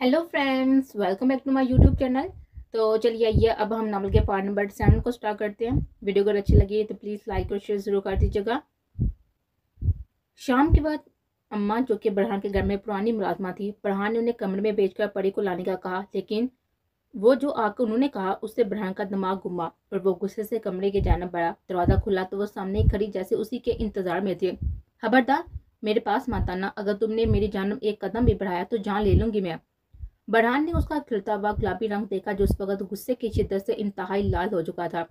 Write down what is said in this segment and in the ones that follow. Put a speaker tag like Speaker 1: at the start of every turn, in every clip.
Speaker 1: Hello friends, welcome back to my YouTube channel. तो चलिए आइए अब हम नावल के पार्ट नंबर 7 को स्टार्ट करते हैं। वीडियो अगर अच्छी लगी तो प्लीज़ लाइक और शेयर ज़रूर कर दीजिएगा। शाम के बाद अम्मा, जो कि बरहान के घर में पुरानी मुलाजमा थी, बरहान ने उन्हें कमरे में भेजकर परी को लाने का कहा, लेकिन वो जो आकर उन्होंने कहा उससे बरहान का दिमाग घुमा और वो गुस्से से कमरे के जाना बढ़ा। दरवाज़ा खुला तो वो सामने खड़ी जैसे उसी के इंतजार में थे। खबरदार मेरे पास मत आना, अगर तुमने मेरी जानब एक कदम भी बढ़ाया तो जान ले लूंगी मैं। बरहान ने उसका खिलता हुआ गुलाबी रंग देखा, जो उस वक्त गुस्से की शिद्दत से इंतहाई लाल हो चुका था।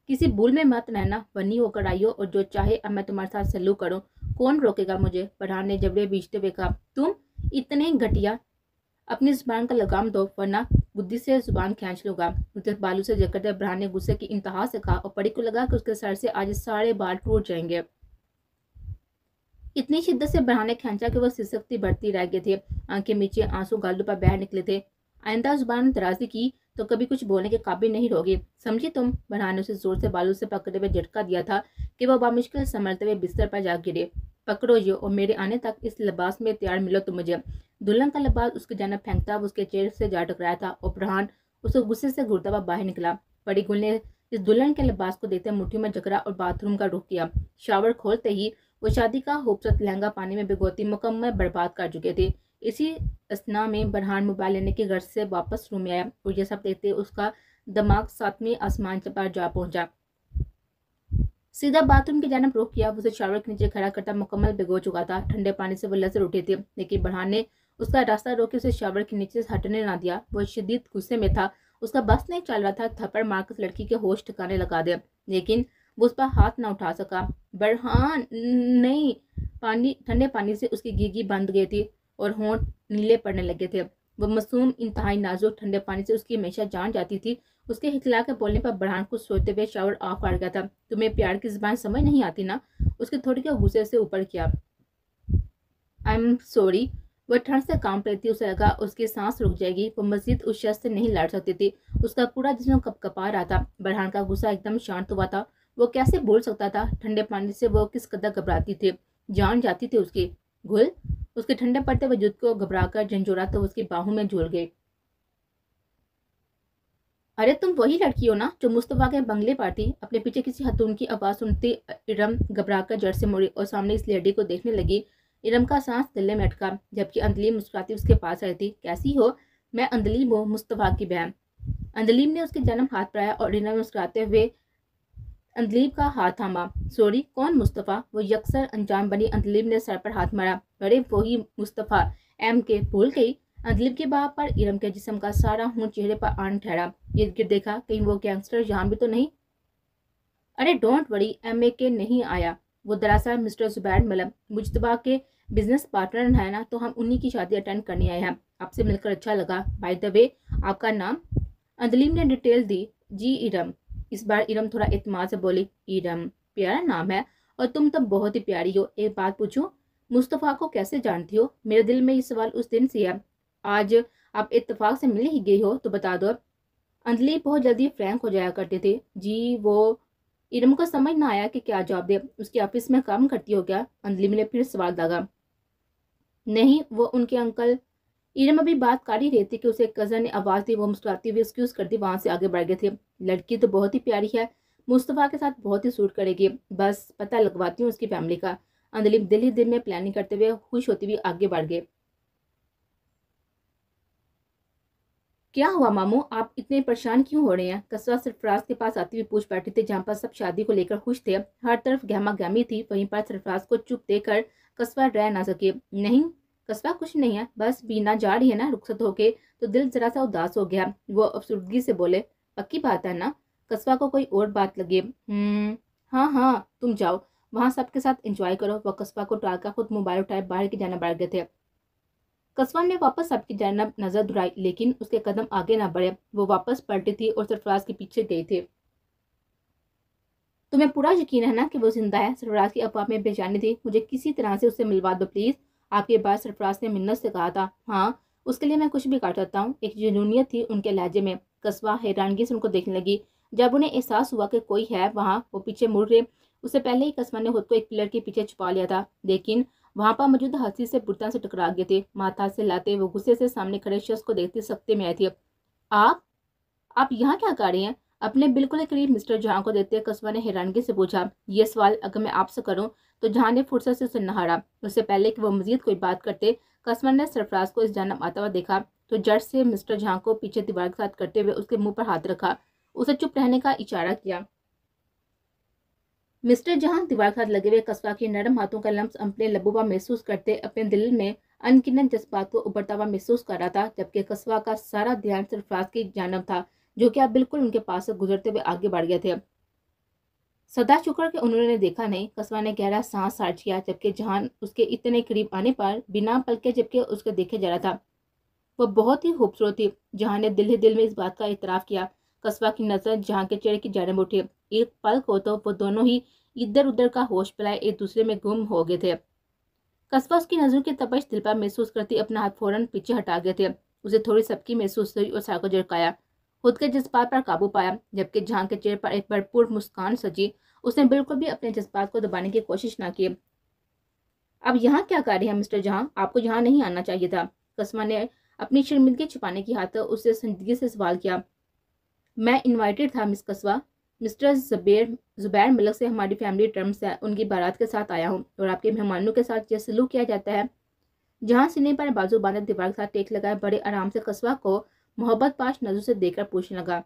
Speaker 1: किसी भूल में मत रहना, बनी होकर आइयो और जो चाहे अब मैं तुम्हारे साथ सलूक करूं, कौन रोकेगा मुझे? बरहान ने जबड़े बीचते हुए कहा, तुम इतने घटिया, अपनी जुबान का लगाम दो वरना बुद्धि से जुबान खींच लूंगा। उसे बालू से जकड़ते बरहान ने गुस्से की इंतहा से कहा और परी को लगा कि उसके सर से आज सारे बाल टूट जाएंगे। इतनी शिद्दत से बरहान ने खींचा कि वह सिसकती बढ़ती रह गए थे। आंखें नीचे, आंसू गालों पर बह निकले थे। आइंदा जुबान दराजी की तो कभी कुछ बोलने के काबिल नहीं रहोगे, समझी तुम? बरहान ने उसे जोर से बालू से पकड़े हुए झटका दिया था कि वह बामुश्किल संभलते हुए बिस्तर पर जा गिरे। पकड़ो ये और मेरे आने तक इस लिबास में तैयार मिलो तुम मुझे। दुल्हन का लिबास उसके जानब फेंकता उसके चेहरे से जा टकराया था और बरहान उसको गुस्से से घूरता हुआ बाहर निकला। बड़ी गुल ने इस दुल्हन के लिबास को देखते मुट्ठी में जकड़ा और बाथरूम का रुख किया। शावर खोलते ही वो शादी का खूबसूरत लहंगा पानी में भिगोती मुकम्मल बर्बाद कर चुके थे। इसी असना में बरहान मोबाइल लेने की गर्ज से वापस रूम में आया और यह सब देखते उसका दिमाग 7वें आसमान पर जा पहुंचा। सीधा बाथरूम की जानब रुख किया। उसे शावर के नीचे खड़ा करता मुकम्मल भिगो चुका था। ठंडे पानी से वो लजर उठे थे, लेकिन बरहान ने उसका रास्ता रोके उसे शावर के नीचे से हटने ना दिया। वो शदीद गुस्से में था, उसका बस नहीं चल रहा था थप्पड़ मारकर लड़की के होश ठिकाने लगा दे, लेकिन वो उस पर हाथ ना उठा सका। बरहान नहीं। पानी, ठंडे पानी से उसकी गीगी बंद गई थी और होंठ नीले पड़ने लगे थे। वो मासूम इंतहाई नाजुक ठंडे पानी से उसकी हमेशा जान जाती थी। उसके हिचला के बोलने पर बरहान को सोचते हुए शावर ऑफ कर गया था। तुम्हें प्यार की जुबान समझ नहीं आती ना? उसके थोड़ी के गुस्से से ऊपर किया। I am sorry. वह ठंड से कांप रही थी, उसे लगा उसकी सांस रुक जाएगी। वो मजीद उस शख्स से नहीं लड़ सकती थी। उसका पूरा जिस्म कपकपा रहा था। बरहान का गुस्सा एकदम शांत हुआ था। वो कैसे भूल सकता था ठंडे पानी से वो किस कदर घबराती थी, जान जाती थी उसकी। घुल उसके ठंडे पड़ते वजूद को घबराकर झंझोरा तो उसकी बाहों में झूल गई। अरे तुम वही लड़की हो ना जो मुस्तफा के बंगले पर थी? अपने पीछे किसी हथून की आवाज सुनती इरम घबराकर जड़ से मुड़ी और सामने इस लेडी को देखने लगी। इरम का सांस गले में अटका, जबकि अंदलीम मुस्कुराती उसके पास आई थी। कैसी हो? मैं अंदलीम हूँ, मुस्तफा की बहन। अंदलीम ने उसके जन्म हाथ बढ़ाया और इरम मुस्कुराते हुए अंदलीब का हाथ थामा। सॉरी, कौन मुस्तफ़ा? वो यकसर अनजान बनी अंदलीब ने सर पर हाथ मारा। अरे वही मुस्तफ़ा एम के, भूल गई? अंदलीब के बाप पर इरम के जिस्म का सारा खून चेहरे पर आन ठहरा। इर्द गिर्द देखा, कहीं वो गैंगस्टर यहाँ भी तो नहीं? अरे डोंट वरी, एम ए के नहीं आया। वो दरअसल मिस्टर जुबैर मलम मुजतबा के बिजनेस पार्टनर है ना, तो हम उन्हीं की शादी अटेंड करने आए हैं। आपसे मिलकर अच्छा लगा। बाय द वे, आपका नाम? अंदलीब ने डिटेल दी। जी इरम। इस बार इरम थोड़ा इत्मीनान से बोली। इरम प्यारा नाम है और तुम तो बहुत ही प्यारी हो। एक बात पूछूं, मुस्तफ़ा को कैसे जानती हो? मेरे दिल में ये सवाल उस दिन से है। आज आप इत्तेफाक से मिल ही गई हो तो बता दो। अंजलि बहुत जल्दी फ्रैंक हो जाया करते थे। जी वो। इरम को समझ ना आया कि क्या जवाब दे। उसके ऑफिस में काम करती हो क्या? अंजलि ने फिर सवाल दागा। नहीं, वो उनके अंकल। इरम अभी बात कर ही रही थी कि उसे कजन ने आवाज दी। वो मुस्कुराती हुई एक्सक्यूज करती वहां से आगे बढ़ गए थे। लड़की तो बहुत ही प्यारी है, मुस्तफ़ा के साथ बहुत ही सूट करेगी। बस पता लगवाती हूँ उसकी फैमिली का। अंजलि दिल ही दिल में प्लानिंग करते हुए खुश होती हुई आगे बढ़ गए। क्या हुआ मामू, आप इतने परेशान क्यों हो रहे हैं? कस्बा सरफराज के पास आती हुई पूछ बैठी थी, जहाँ पर सब शादी को लेकर खुश थे। हर तरफ गहमा गहमी थी। वहीं पर सरफराज को चुप देकर कस्बा रह ना सके। नहीं कस्बा, कुछ नहीं है, बस बीना जा रही है ना रुखसत होके तो दिल जरा सा उदास हो गया। वो अफसुर्दगी से बोले। पक्की बात है ना? कस्बा को कोई और बात लगी। हाँ हाँ, तुम जाओ वहाँ सबके साथ एंजॉय करो। वह कस्बा को टालकर खुद मोबाइल उठाए बाहर की जाना बढ़ गए थे। कस्बा ने वापस सबकी जानब नजर दुराई, लेकिन उसके कदम आगे ना बढ़े। वो वापस पलटी थी और सरफराज के पीछे गई थी। तुम्हें पूरा यकीन है ना कि वो जिंदा है? सरफराज की अफवाह में बेचैनी थी। मुझे किसी तरह से उससे मिलवा दो प्लीज। आपके बाद सरफराज ने मिन्नत से कहा था। हाँ, उसके लिए मैं कुछ भी कर सकता हूँ। एक जुनूनियत थी उनके लहजे में। कस्बा हैरानगी से उनको देखने लगी। जब उन्हें एहसास हुआ कि कोई है वहां, वो पीछे मुड़ रहे। उससे पहले ही कस्बा ने खुद को एक पिलर के पीछे छुपा लिया था, लेकिन वहाँ पर मौजूद हाथी से बुरी तरह से टकरा गए थे। माथा से लाते वो गुस्से से सामने खड़े शख्स को देखते सकते में आए थे। आप यहाँ क्या कर रहे हैं? अपने बिल्कुल ही करीब मिस्टर जहां को देखते कस्बा ने हैरानगी से पूछा। ये सवाल अगर मैं आपसे करूं तो जहां ने फुर्सत से उसे नहारा। उससे पहले कि वो मजीद कोई बात करते, कस्बा ने सरफराज को इस जानब आता हुआ देखा तो जड़ से मिस्टर जहां को पीछे दीवार के साथ करते हुए उसके मुंह पर हाथ रखा, उसे चुप रहने का इशारा किया। मिस्टर जहां दीवार के साथ लगे हुए कस्बा के नरम हाथों का लम्स अपने लबों पर महसूस करते अपने दिल में अनगिनत जज्बात को उभरता हुआ महसूस कर रहा था, जबकि कस्बा का सारा ध्यान सरफराज की जानब था जो कि अब बिल्कुल उनके पास से गुजरते हुए आगे बढ़ गए थे। सदा शुक्र कि उन्होंने देखा नहीं। कस्बा ने गहरा सांस साझ किया, जबकि जहान उसके इतने करीब आने पर बिना पलके जबकि उसके देखे जा रहा था। वो बहुत ही खूबसूरत थी। जहां ने दिल ही दिल में इस बात का इतराफ किया। कस्बा की नजर जहां के चेहरे की जानब उठी। एक पल को तो वो दोनों ही इधर उधर का होश पिलाए एक दूसरे में गुम हो गए थे। कस्बा उसकी नजरों की तपश दिल पर महसूस करती अपना हाथ फौरन पीछे हटा गए थे। उसे थोड़ी सबकी महसूस हुई और सर को झटकाया। खुद के जज्बात पर काबू पाया, जबकि जहां के चेहरे पर एक भरपूर मुस्कान सजी। उसने बिल्कुल भी अपने जज्बात को दबाने की कोशिश ना की। अब यहाँ क्या कर रहे हैं मिस्टर जहां? आपको यहाँ नहीं आना चाहिए था। कस्बा ने अपनी शर्मिंदगी छिपाने की खातिर उससे संजीदगी से सवाल किया। मैं इनवाइटेड था मिस कस्बा। मिस्टर जुबैर मलिक से हमारी फैमिली टर्म्स है, उनकी बारात के साथ आया हूँ और आपके मेहमानों के साथ ये सलूक किया जाता है। जहां सीने पर बाजू बांधे दीवार के साथ टेक लगाए बड़े आराम से कस्बा को मोहब्बत पाश नजरों से देखकर पूछने लगा।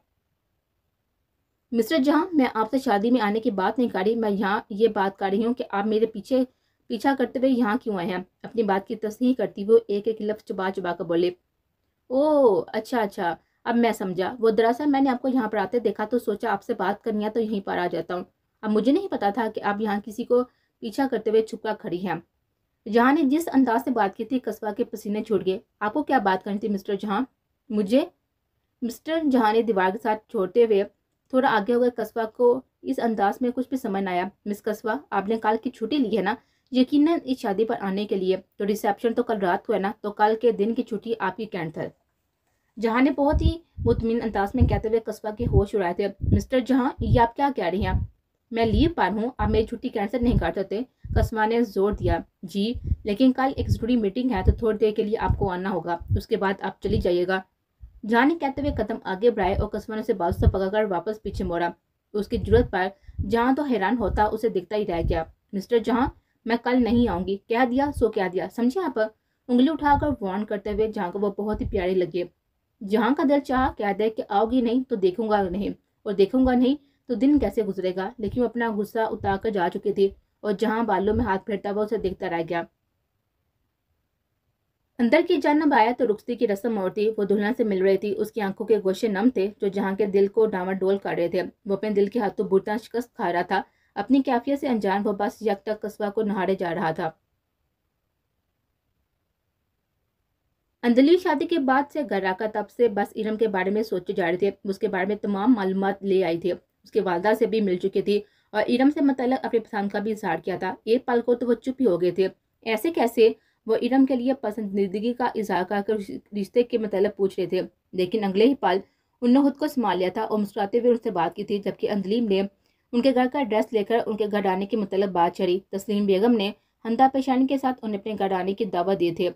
Speaker 1: मिस्टर जहां, मैं आपसे शादी में आने की बात नहीं कर रही, मैं यहाँ ये बात कर रही हूँ कि आप मेरे पीछा करते हुए यहाँ क्यों आए हैं? अपनी बात की तस्दीक करती हुए एक एक लफ्ज चुबा चुबा कर बोले। ओह अच्छा, अब मैं समझा। वो दरअसल मैंने आपको यहाँ पर आते देखा तो सोचा आपसे बात करनी है तो यहीं पर आ जाता हूँ। अब मुझे नहीं पता था कि आप यहाँ किसी को पीछा करते हुए छुपकर खड़ी हैं। जहां ने जिस अंदाज से बात की थी कस्बा के पसीने छूट गए। आपको क्या बात करनी थी मिस्टर जहां? मुझे? मिस्टर जहां ने दीवार के साथ छोड़ते हुए थोड़ा आगे हो गए। कस्बा को इस अंदाज में कुछ भी समझ न आया। मिस कस्बा, आपने कल की छुट्टी ली है ना? यकीनन इस शादी पर आने के लिए। तो रिसेप्शन तो कल रात को है ना, तो कल के दिन की छुट्टी आपकी कैंसिल। जहां ने बहुत ही मुतमिन अंदाज में कहते हुए कस्बा के होश उड़ाए थे। मिस्टर जहां, ये आप क्या कह रही हैं? मैं लीव पर हूँ, आप मेरी छुट्टी कैंसिल नहीं कर सकते। कस्बा ने जोर दिया। जी, लेकिन कल एक जरूरी मीटिंग है तो थोड़ी देर के लिए आपको आना होगा, उसके बाद आप चली जाइएगा। जहां ने कहते हुए कदम आगे बढ़ाए और कस्बा ने उसे बाजू से पकड़कर वापस पीछे मोड़ा। उसकी जरूरत पर जहां तो हैरान होता उसे दिखता ही रह गया। मिस्टर जहां, मैं कल नहीं आऊंगी, कह दिया सो कह दिया, समझे आप? उंगली उठाकर वार्न करते हुए जहां को वो बहुत ही प्यारी लगे। जहां का दिल चाह कह दे कि आओगी नहीं तो देखूंगा नहीं, और देखूंगा नहीं तो दिन कैसे गुजरेगा। लेकिन वो अपना गुस्सा उतार कर जा चुकी थी और जहां बालों में हाथ फेरता हुआ उसे देखता रह गया। अंदर की जानब आया तो रुखसती की रस्म और थी। वो दुल्हन से मिल रही थी। उसकी आंखों के गोशे नम थे जो जहां के दिल को डामाडोल कर रहे थे। वो अपने दिल के हाथों बुरता शिकस्त खा रहा था। अपनी कैफियत से अनजान वो बस यक तक कस्बा को नहारे जा रहा था। अंजलि शादी के बाद से घर आकर तब से बस इरम के बारे में सोचे जा रहे थे। उसके बारे में तमाम मालूमात ले आई थी। उसके वालदा से भी मिल चुकी थी और इरम से मतलब अपनी पसंद का भी इजहार किया था। एक पल को तो वो चुप ही हो गए थे। ऐसे कैसे? वो इरम के लिए पसंदीदगी का इजहार कर रिश्ते के मतलब पूछ रहे थे, लेकिन अगले ही पल उन्होंने खुद को संभाल लिया था और मुस्कुराते हुए उनसे बात की थी। जबकि अंजलिम ने उनके घर का एड्रेस लेकर उनके घर आने की मतलब बात छड़ी। तस्लीम बेगम ने हंदा पेशानी के साथ उन्हें अपने घर आने की दावत दी थी।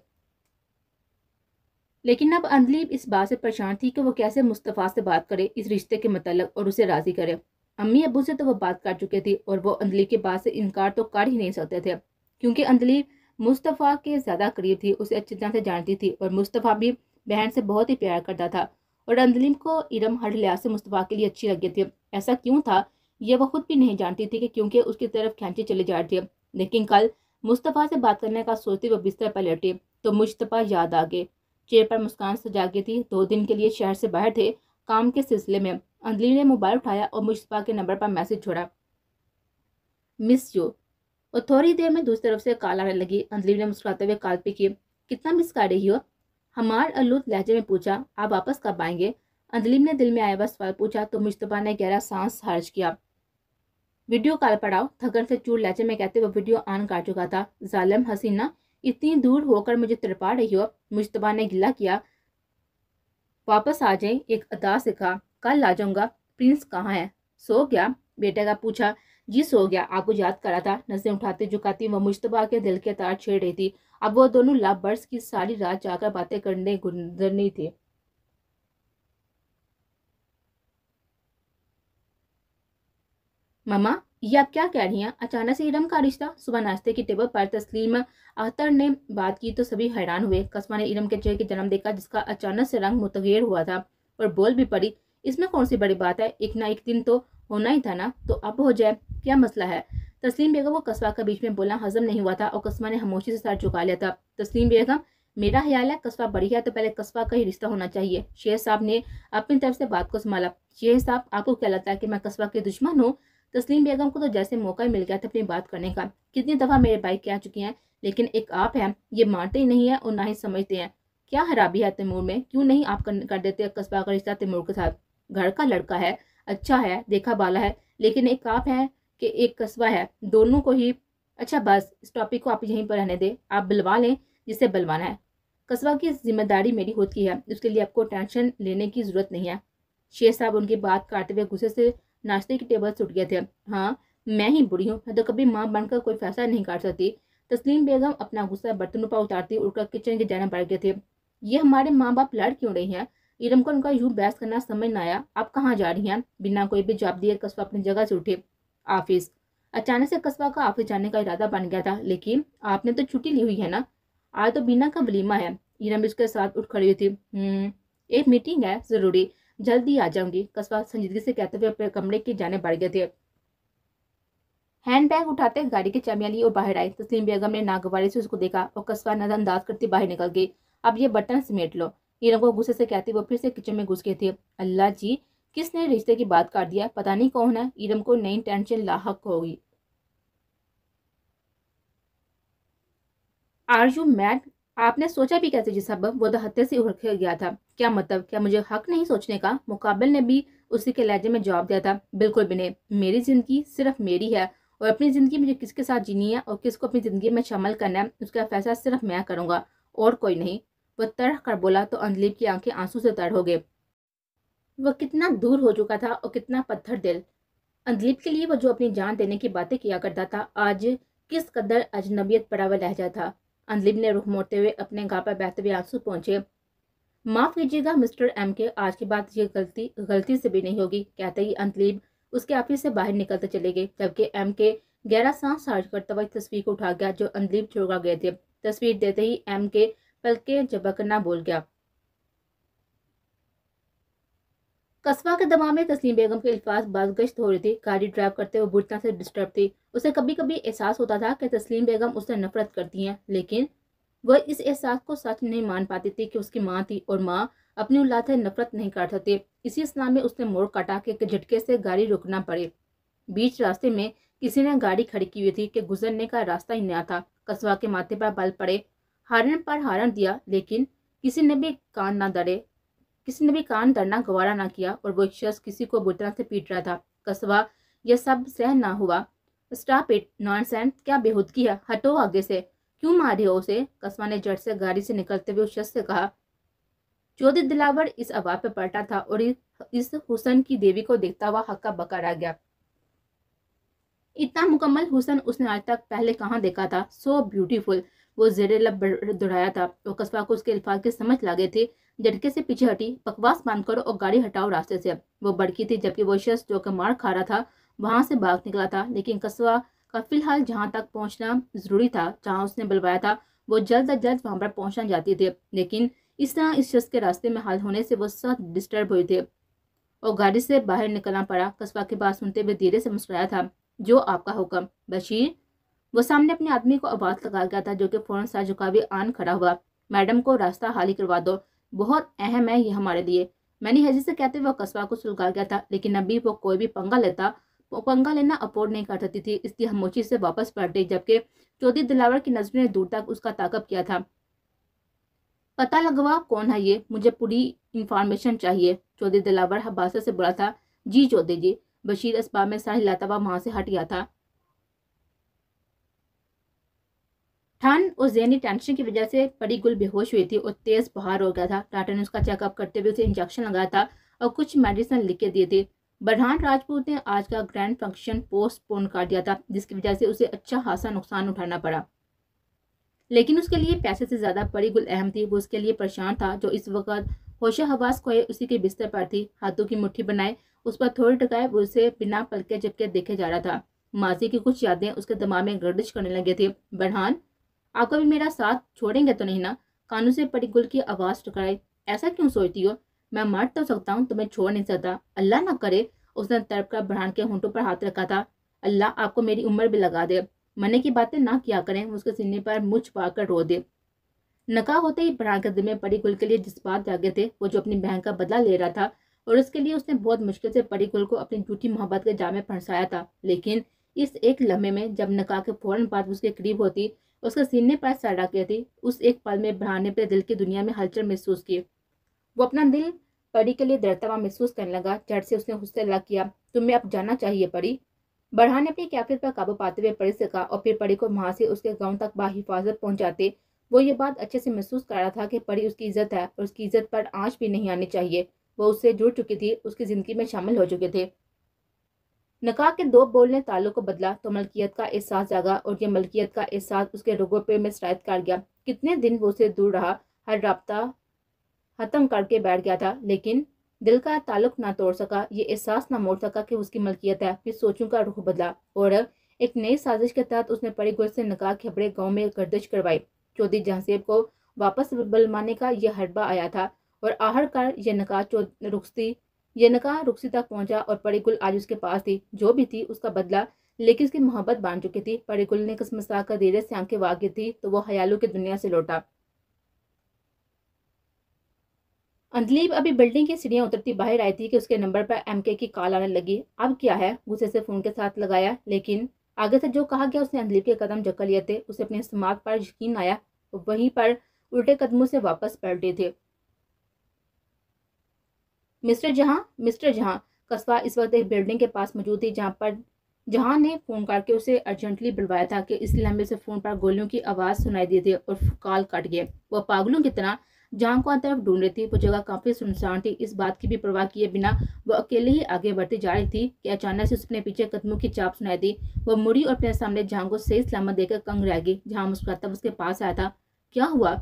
Speaker 1: लेकिन अब अंजलि इस बात से परेशान थी कि वो कैसे मुस्तफ़ा से बात करे इस रिश्ते के मतलब और उसे राजी करे। अम्मी अबू से तो वो बात कर चुके थे और वो अंजलि के बात से इनकार तो कर ही नहीं सकते थे, क्योंकि अंजलि मुस्तफ़ा के ज़्यादा करीब थी, उसे अच्छी तरह से जानती थी और मुस्तफ़ा भी बहन से बहुत ही प्यार करता था। और अंजलि को इरम हर लिहाज से मुस्तफ़ा के लिए अच्छी लगी थी। ऐसा क्यों था ये वो खुद भी नहीं जानती थी कि क्योंकि उसकी तरफ खींची चली जा रही थी। लेकिन कल मुस्तफ़ा से बात करने का सोचते वो बिस्तर पर लेटे तो मुस्तफ़ा याद आ गए। चेहरे पर मुस्कान सजा गई थी। 2 दिन के लिए शहर से बाहर थे काम के सिलसिले में। अंजलि ने मोबाइल उठाया और मुस्तफ़ा के नंबर पर मैसेज छोड़ा, मिस यू। और थोड़ी देर में दूसरी तरफ से कॉल आने लगी। अंजलि ने मुस्कुराते हुए कॉल पे की। कितना मिस कर रही हो? हमार अलूत लहजे में पूछा। आप वापस कब आएंगे? अंजलि ने दिल में आया बस सवाल पूछा तो मुस्तफ़ा ने गहरा सांस खारिज किया। वीडियो कॉल पर आओ, थकन से चूर लहजे में कहते हुए वीडियो ऑन कर चुका था। जालिम हसीना, इतनी दूर होकर मुझे तड़पा रही हो? मुस्तफ़ा ने गिला किया। वापस आ जाए, एक अदा से कहा। कल आ जाऊंगा। प्रिंस कहाँ है? सो गया? बेटे का पूछा जी सो गया, आपको याद करा था। नजरें उठाते झुकाती वो मुश्तबा के दिल के तार छेड़ रही थी। अब वो दोनों लव बर्ड्स की सारी रात जाकर बातें करने गुजरनी थी। मम्मा, ये आप क्या कह रही हैं? अचानक से इरम का रिश्ता? सुबह नाश्ते की टेबल पर तस्लीम अख्तर ने बात की तो सभी हैरान हुए। कस्मा ने इरम के चेहरे के जन्म देखा जिसका अचानक से रंग मुतगैर हुआ था और बोल भी पड़ी, इसमें कौन सी बड़ी बात है, एक ना एक दिन तो होना ही था ना, तो अब हो जाए, क्या मसला है? तस्लीम बेगम को कस्बा का बीच में बोलना हजम नहीं हुआ था और कस्बा ने खामोशी से सर झुका लिया था। तस्लीम बेगम, मेरा ख्याल है कस्बा बड़ी है तो पहले कस्बा का ही रिश्ता होना चाहिए। शेर साहब ने अपनी तरफ से बात को संभाला। शेर साहब, आपको क्या लगता है कि मैं कस्बा की दुश्मन हूँ? तस्लीम बेगम को तो जैसे मौका ही मिल गया था अपनी बात करने का। कितनी दफा मेरे भाई कह चुकी हैं, लेकिन एक आप हैं, ये मानते ही नहीं है और ना ही समझते हैं। क्या खराबी है तैमूर में? क्यों नहीं आप कर देते कस्बा का रिश्ता तैमूर के साथ? घर का लड़का है, अच्छा है, देखा बाला है, लेकिन एक आप है कि एक कस्बा है, दोनों को ही। अच्छा बस, इस टॉपिक को आप यहीं पर रहने दे, आप बुलवा लें जिसे बुलवाना है। कस्बा की जिम्मेदारी मेरी खुद की है, उसके लिए आपको टेंशन लेने की जरूरत नहीं है। शेर साहब उनकी बात काटते हुए गुस्से से नाश्ते की टेबल से उठ गए थे। हाँ, मैं ही बुरी हूँ, मैं तो कभी माँ बनकर कोई फैसला नहीं काट सकती। तस्लीम बेगम अपना गुस्सा बर्तनों पर उतारती उड़कर किचन के जाने बढ़ गए थे। ये हमारे माँ बाप लड़ क्यों रही हैं? इरम को उनका यूं बहस करना समझ न आया। आप कहाँ जा रही हैं? बिना कोई भी जवाब दिए कस्बा अपनी जगह से उठे। ऑफिस। अचानक से कस्बा का ऑफिस जाने का इरादा बन गया था, लेकिन आपने तो छुट्टी ली हुई है ना? आज तो बीना का वलीमा है। इरम इसके साथ उठ खड़ी हुई थी। एक मीटिंग है जरूरी, जल्दी आ जाऊंगी, कस्बा संजीदगी से कहते हुए अपने कमरे की जाने बढ़ गए थे। हैंड बैग उठाते गाड़ी की चाबियां ली और बाहर आई। तस्लीम बेगम ने नागवारी से उसको देखा और कस्बा नजरअंदाज करती बाहर निकल गई। अब ये बटन समेट लो, इरम को गुस्से से कहती वो फिर से किचन में घुस गई थी। अल्लाह जी, किसने रिश्ते की बात काट दिया? पता नहीं कौन है। इरम को नई टेंशन लाहक होगी। Are you mad? आपने सोचा भी कैसे? जी साहब, वो तो हत्या से उड़ गया था। क्या मतलब? क्या मुझे हक नहीं सोचने का? मुकाबिल ने भी उसी के लहजे में जवाब दिया था। बिल्कुल भी नहीं, मेरी जिंदगी सिर्फ मेरी है और अपनी जिंदगी मुझे किसके साथ जीनी है और किसको अपनी जिंदगी में शामिल करना है उसका फैसला सिर्फ मैं करूंगा और कोई नहीं। वो तड़ह कर बोला तो अंजलिब की आंखें आंसू से तर हो गए। वो कितना दूर हो चुका था और कितना पत्थर दिल। अंजलिब के लिए वो जो अपनी जान देने की बातें किया करता था, आज किस कदर अजनबियत पड़ा हुआ लहजा था। अंजलिब ने रुख मोड़ते हुए अपने गाल पर बहते हुए आंसू पहुंचे। माफ कीजिएगा मिस्टर एम के, आज के बाद ये गलती गलती से भी नहीं होगी, कहते ही अंजलिब उसके ऑफिस से बाहर निकलते चले गए, जबकि एम के गहरा सांस साझ करता हुआ तस्वीर को उठा गया जो अंजलिब छोड़कर गए थे। तस्वीर देते ही एम के पलके झपकना बोल गया। कस्बा के दबाव में तस्लीम बेगम के अल्फाज बाज़गश्त हो रही थी। गाड़ी ड्राइव करते हुए बुरी तरह से डिस्टर्ब थी। उसे कभी कभी एहसास होता था कि तस्लीम बेगम उससे नफरत करती हैं, लेकिन वह इस एहसास को सच नहीं मान पाती थी कि उसकी माँ थी और माँ अपनी औलाद से नफरत नहीं कर सकती। इसी स्नान में उसने मोड़ काटा कि झटके से गाड़ी रुकना पड़े। बीच रास्ते में किसी ने गाड़ी खड़ी की हुई थी कि गुजरने का रास्ता ही नया था। कस्बा के माथे पर बल पड़े, हारन पर हारन दिया, लेकिन किसी ने भी कान ना धरे, किसी ने भी कान धरना गवारा ना किया और वो शख्स किसी को बुरी तरह से पीट रहा था। कस्बा, यह सब सहन ना हुआ। स्टॉप इट नॉनसेंस, क्या बेहूदगी है, हटो आगे से। क्यों मार रहे हो उसे? कस्बा ने झट से गाड़ी से निकलते हुए उस शख्स से कहा। चौधरी दिलावर इस आवाज पर पलटा था और इस हुसन की देवी को देखता हुआ हक्का बक्का रह गया। इतना मुकम्मल हुसन उसने आज तक पहले कहाँ देखा था। So beautiful. वो जेरे लब दोहराया था और कस्बा को उसके अल्फाज की समझ लगे थे। झटके से पीछे हटी। बकवास बंद करो और गाड़ी हटाओ रास्ते से। वो भड़की थी, जबकि वो शख्स जो कि मार खा रहा था वहां से भाग निकला था। लेकिन कस्बा का फिलहाल जहां तक पहुंचना जरूरी था, जहां उसने बुलवाया था, वो जल्द अज जल्द वहां पर पहुंचना चाहती थी। लेकिन इस तरह इस शख्स के रास्ते में हाल होने से वो सख्त डिस्टर्ब हुए थे और गाड़ी से बाहर निकलना पड़ा। कस्बा की बात सुनते हुए धीरे से मुस्कुराया था। जो आपका हुक्म बशीर। वो सामने अपने आदमी को आवाज लगा गया था, जो कि फौरन सर झुकावे आन खड़ा हुआ। मैडम को रास्ता खाली करवा दो, बहुत अहम है ये हमारे लिए। मैंने हजी से कहते हुए वो कस्बा को सुलगा गया था, लेकिन अभी वो कोई भी पंगा लेता, वो पंगा लेना अफोर्ड नहीं कर सकती थी, इसलिए खामोशी से वापस पलट गई। जबकि चौधरी दिलावर की नजरों ने दूर तक उसका ताकब किया था। पता लगवा कौन है ये, मुझे पूरी इंफॉर्मेशन चाहिए। चौधरी दिलावर हबासा से बोला था। जी चौधरी जी। बशीर असबाब में सर हिलाता हुआ वहां से हट गया था। ठंड और ज़हनी टेंशन की वजह से परी गुल बेहोश हुई थी और तेज बुखार हो गया था। डॉक्टर ने उसका चेकअप करते हुए उसे इंजेक्शन लगाया था और कुछ मेडिसिन लिख के दिए थे। برہان راجپوت نے آج کا گرینڈ فنکشن پوسٹ پون کر دیا تھا، جس کی وجہ سے اسے اچھا خاصا نقصان اٹھانا پڑا، لیکن اس کے لیے پیسے سے زیادہ پری گل اہم تھی۔ وہ اس کے لیے پریشان تھا جو اس وقت ہوش حواس کھوئے اسی کے بستر پر تھی، ہاتھوں کی مٹھی بنائے اس پر تھوڑے ٹکائے وہ اسے بنا پلکے جھپکے دیکھے جا رہا تھا۔ ماضی کی کچھ یادیں اس کے دماغ میں گردش کرنے لگے تھے۔ برہان، آپ کبھی میرا ساتھ چھوڑیں گے تو نہیں نا؟ کانوں سے پری گل کی آواز ٹکرائی۔ ایسا کیوں سوچتی ہو؟ میں مر تو سکتا ہوں، تمہیں چھوڑ نہیں سکتا۔ اللہ نہ کرے، اس نے تڑپ کر برہان کے ہونٹوں پر ہاتھ رکھا تھا۔ اللہ آپ کو میری عمر بھی لگا دے، مرنے کی باتیں نہ کیا کریں، اس کے سینے پر مجھ پا کر رو دے۔ نکاح ہوتے ہی برہان کے دل میں پری گل کے لیے جذبات جاگے تھے، وہ جو اپنی بہن کا بدلہ لے رہا تھا، اور اس کے لیے اس نے بہت مشکل سے پری گل کو اپنی جھوٹی محبت کے جام میں پھنسایا تھا۔ لیکن اس ایک لمحے میں جب نکاح کے فوراً بعد اس کے قریب ہوتی، اس کے سینے پر سر رکھتی تھی، اس ایک پل میں برہان نے اپنے دل کی دنیا میں ہلچل محسوس کی۔ وہ اپنا دل پری کے لیے دھڑکتا ہوا محسوس کرنے لگا۔ جھٹ سے اس نے اس سے الگ کیا۔ تمہیں اب جانا چاہیے پری۔ برہان نے اپنی کیفیت پر قابو پاتے ہوئے پری سے کہا، اور پھر پری کو وہاں سے اس کے گاؤں تک بحفاظت پہنچاتے۔ وہ یہ بات اچھے سے محسوس کر رہا تھا کہ پری اس کی عزت ہے، اور اس کی عزت پر آنچ بھی نہیں آنی چاہیے۔ وہ اس سے جڑ چکی تھی، اس کی زندگی میں شامل ہو چکے تھے۔ نکاح کے دو بول نے تعلق کو بدلا تو ملکیت کا احساس جاگا، اور یہ ملکیت کا احساس اس کے رگوں پہ میں سرایت کر گیا۔ کتنے دن وہ اسے دور رہا، ہر رابطہ ختم کر کے بیٹھ گیا تھا، لیکن دل کا تعلق نہ توڑ سکا، یہ احساس نہ موڑ سکا کہ اس کی ملکیت ہے۔ پھر سوچوں کا رخ بدلا، اور ایک نئی سازش کے تحت اس نے پری گل سے نکاح کے بڑے گاؤں میں گردش کروائی۔ چودھری جہانسیب کو واپس بلوانے کا یہ حربہ آیا تھا، اور آخر کار یہ نکاح رخصتی تک پہنچا، اور پری گل آج اس کے پاس تھی، جو بھی تھی اس کا بدلہ لیکن اس کی محبت بان چکی تھی۔ پری گل نے کسمسا کر دھیرے سے آنکھیں واگی تھی تو وہ خیالوں کی دنیا سے لوٹا۔ اندلیب ابھی بلڈنگ کی سیڑھیاں اترتی باہر آئی تھی کہ اس کے نمبر پر ایم کے کی کال آنے لگی۔ اب کیا ہے؟ غصے سے فون کے ساتھ لگایا، لیکن آگے سے جو کہا گیا اس نے اندلیب کے قدم جکڑ لیے تھے۔ اسے اپنے سماعت پر یقین آیا، وہیں پر الٹے قدموں سے واپس پلٹے تھے۔ مسٹر جہاں قصبہ اس وقت ایک بلڈنگ کے پاس موجود تھی جہاں پر جہاں نے فون کر کے اسے ارجنٹلی بلوایا تھا کہ اس لمحے سے فون پر گولیوں کی آواز سنائی دی تھی اور کال کٹ گئے۔ وہ پاگلوں کی طرح جہاں کو ہر طرف ڈھونڈ رہی تھی۔ وہ جگہ کافی سنسان تھی، اس بات کی بھی پرواہ کیے بنا وہ اکیلے ہی آگے بڑھتی جا رہی تھی کہ اچانک سے اس اپنے پیچھے قدموں کی چاپ سنائی دی۔ وہ مڑی اور اپنے سامنے جہاں کو صحیح سلامت دیکھ کر کنگ رہ گئی۔ جہاں مسکراتا اس کے پاس آیا تھا۔ کیا ہوا؟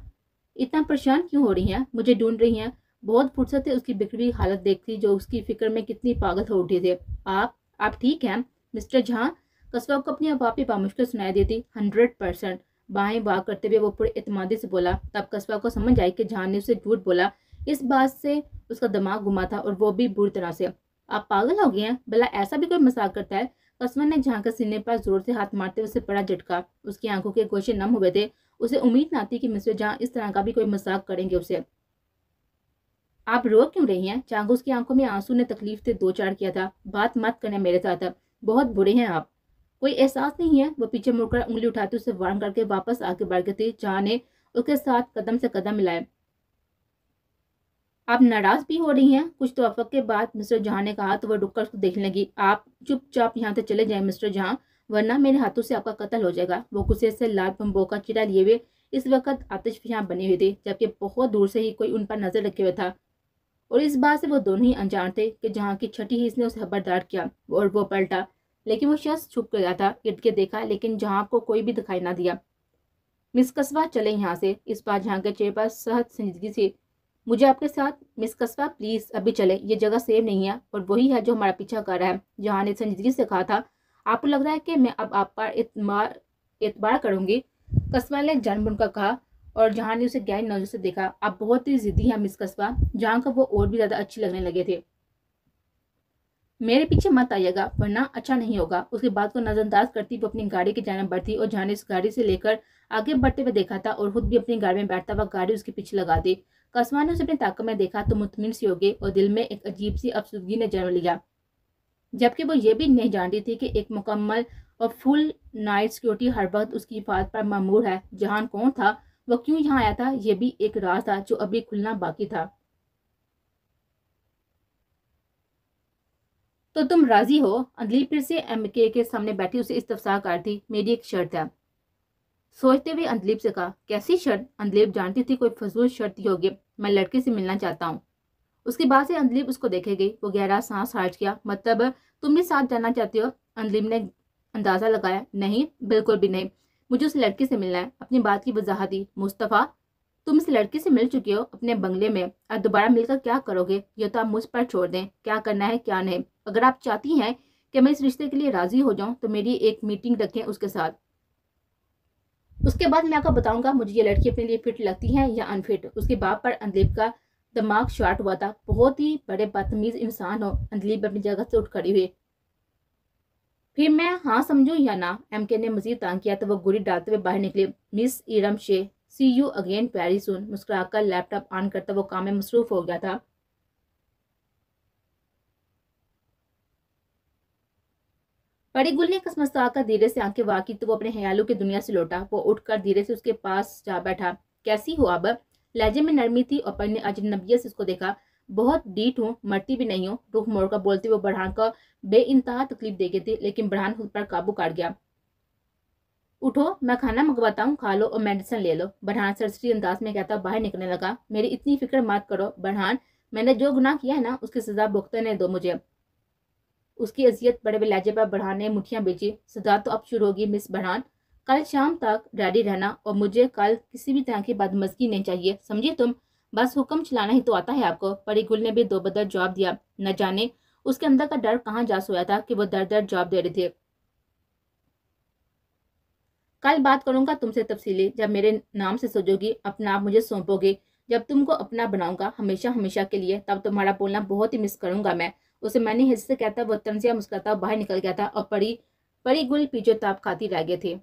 Speaker 1: اتنا پریشان کیوں ہو رہی ہیں؟ مجھے ڈھونڈ رہی ہیں؟ بہت فرصت سے اس کی بکھری حالت دیکھتی جو اس کی فکر میں کتنی پاگل ہو اٹھی تھے۔ آپ ٹھیک ہیں مسٹر جہاں؟ قصبہ کو اپنی آواز بامشکل سنائی دی تھی۔ 100%۔ بائیں بھاگ کرتے ہوئے وہ پورے اعتمادی سے بولا۔ تب قصبہ کو سمجھ آئی کہ جہاں نے اسے جھوٹ بولا۔ اس بات سے اس کا دماغ گما تھا، اور وہ بھی بری طرح سے۔ آپ پاگل ہو گئے ہیں؟ بھلا ایسا بھی کوئی مذاق کرتا ہے؟ قصبہ نے جہاں کے سینے پر زور سے ہاتھ مارتے ہوئے اسے بڑا جھٹکا۔ اس کی آنکھوں کے گوشے نم ہوئے تھے۔ اسے امید نہ تھی کہ مسٹر جہاں اس طرح کا بھی کوئی مذاق کریں گے اسے۔ آپ رو کیوں رہی ہیں؟ چانگو اس کی آنکھوں میں آنسو نے تکلیف سے دو چار کیا تھا۔ بات مت کریں میرے ساتھ، بہت برے ہیں آپ۔ کوئی احساس نہیں ہے؟ وہ پیچھے مڑ کر انگلی اٹھاتے اسے وارن کر کے واپس آ کے بیٹھ گئی تھی۔ جہاں نے اس کے ساتھ قدم سے قدم ملائے۔ آپ ناراض بھی ہو رہی ہیں؟ کچھ توفق کے بعد مسٹر جہاں نے کہا تو وہ رک کر اس کو دیکھنے لگی۔ آپ چپ چاپ یہاں سے چلے جائیں مسٹر جہاں، ورنہ میرے ہاتھوں سے آپ کا قتل ہو جائے گا۔ وہ غصے سے لال بمبو کا چرا لیے ہوئے اس وقت آتش فشاں بنی ہوئی تھی، جبکہ بہت دور سے ہی کوئی ان پر نظر رکھے ہوئے تھا، اور اس بات سے وہ دونوں ہی انجان تھے کہ جہاں کی چھٹی ہی اس نے اسے خبردار کیا، اور وہ پلٹا، لیکن وہ شخص چھپ گیا تھا۔ ارد گرد دیکھا لیکن جہاں کو کوئی بھی دکھائی نہ دیا۔ مس قصبہ چلے یہاں سے۔ اس بار جہاں کے چہرے پر سخت سنجیدگی سے، مجھے آپ کے ساتھ مس قصبہ پلیز ابھی چلے، یہ جگہ سیف نہیں ہے، اور وہی ہے جو ہمارا پیچھا کر رہا ہے۔ جہاں نے سنجیدگی سے کہا تھا، آپ کو لگ رہا ہے کہ میں اب آپ پر اعتبار کروں گی؟ قصبہ نے جان بن کر کہا، اور جہاں نے اسے گہری نظر سے دیکھا۔ آپ بہت ہی ضدی ہیں مس قصبہ۔ جہاں کا وہ اور بھی زیادہ اچھی لگنے لگے تھے۔ میرے پیچھے مت آئیے گا ورنہ اچھا نہیں ہوگا۔ اس کی بات کو نظر انداز کرتی وہ اپنی گاڑی کی جانب بڑھتی، اور جہاں نے اس گاڑی سے لے کر آگے بڑھتے ہوئے دیکھا تھا، اور خود بھی اپنی گاڑی میں بیٹھتا ہوا گاڑی اس کے پیچھے لگا دی۔ قصبہ نے اسے اپنی طاقت میں دیکھا تو مطمئن سی ہو گئی، اور دل میں ایک عجیب سی افسردگی نے جنم لیا، جبکہ وہ یہ بھی نہیں جانتی تھی کہ ایک مکمل اور فل نائٹ سیکورٹی ہر وقت اس کی حفاظت پر مامور ہے۔ جہان کون تھا؟ وہ کیوں یہاں آیا تھا؟ یہ بھی ایک راز تھا جو ابھی کھلنا باقی تھا۔ تو تم راضی ہو؟ اندلیب پھر سے ایم کے سامنے بیٹھی اسے استفسار کر تھی۔ میری ایک شرط ہے، سوچتے ہوئے اندلیب سے کہا۔ کیسی شرط؟ اندلیب جانتی تھی کوئی فضول شرط ہی ہوگی۔ میں لڑکے سے ملنا چاہتا ہوں۔ اس کے بعد سے اندلیب اس کو دیکھے گئی. وہ گہرا سانس کھینچ کیا. مطلب تم بھی ساتھ جانا چاہتی ہو؟ اندلیب نے اندازہ لگایا. نہیں بالکل بھی نہیں, مجھے اس لڑکی سے ملنا ہے. اپنی بات کی وضاحت دی. مصطفیٰ تم اس لڑکی سے مل چکی ہو اپنے بنگلے میں, اب دوبارہ مل کر کیا کرو گے؟ یہ تو آپ مجھ پر چھوڑ دیں, کیا کرنا ہے کیا نہیں. اگر آپ چاہتی ہیں کہ میں اس رشتے کے لیے راضی ہو جاؤں تو میری ایک میٹنگ رکھیں اس کے ساتھ. اس کے بعد میں آپ کو بتاؤں گا مجھے یہ لڑکی اپنے لیے فٹ لگتی ہے یا انفٹ. اس کے باپ پر اندلیب کا دماغ شارٹ ہوا تھا. بہت ہی بڑے بدتمیز انسان ہو. اندلیب اپنی جگہ سے اٹھ کھڑی ہوئی. پھر میں ہاں سمجھوں یا نہ؟ ایم کے نے مزید تانگ کیا تو وہ گولی ڈالتے ہوئے باہر نکلی. مس ایرم شے, سی یو اگین ویری سون. مسکرا کر لیپ ٹاپ آن کرتا وہ کام میں مصروف ہو گیا تھا. پری گل نے کسمسا کر دھیرے سے آنکھیں واقعی تو وہ اپنے خیالوں کی دنیا سے لوٹا. وہ اٹھ کر دھیرے سے اس کے پاس جا بیٹھا. کیسی ہو اب؟ لہجے میں نرمی تھی اور پری نے اجنبیت سے اس کو دیکھا. بہت ڈیٹ ہوں, مرتی بھی نہیں ہوں. رخ موڑ کر بولتے وہ برہان کو بے انتہا تکلیف دے گئی تھی, لیکن برہان خود پر قابو کاٹ گیا. اٹھو, میں کھانا منگواتا ہوں, کھا لو اور میڈیسن لے لو. برہان سرسری انداز میں کہتا باہر نکلنے لگا. میری اتنی فکر مت کرو برہان, میں نے جو گناہ کیا ہے نا اس کی سزا بھگتنے دو مجھے. اس کی اذیت بڑے لہجے پر برہان نے مٹھیاں بیچی. سزا تو اب شروع ہوگی مس برہان. کل شام تک ریڈی رہنا اور مجھے کل کسی بھی طرح کی بدمزگی نہیں چاہیے, سمجھے تم؟ بس حکم چلانا ہی تو آتا ہے آپ کو. پری گل نے بھی دو بدر جواب دیا. نہ جانے اس کے اندر کا ڈر کہاں جا سویا تھا کہ وہ در در جواب دے رہی تھی. کل بات کروں گا تم سے تفصیلی, جب میرے نام سے سوچو گی, اپنا آپ مجھے سونپو گے, جب تم کو اپنا بناؤں گا ہمیشہ ہمیشہ کے لیے, تب تمہارا بولنا بہت ہی مس کروں گا میں. اسے میں نے حصے سے کہتا وہ تنزیہ مسکراتا باہر نکل گیا تھا اور پری گل پیچھے تاپ کھاتی رہ گئے تھے.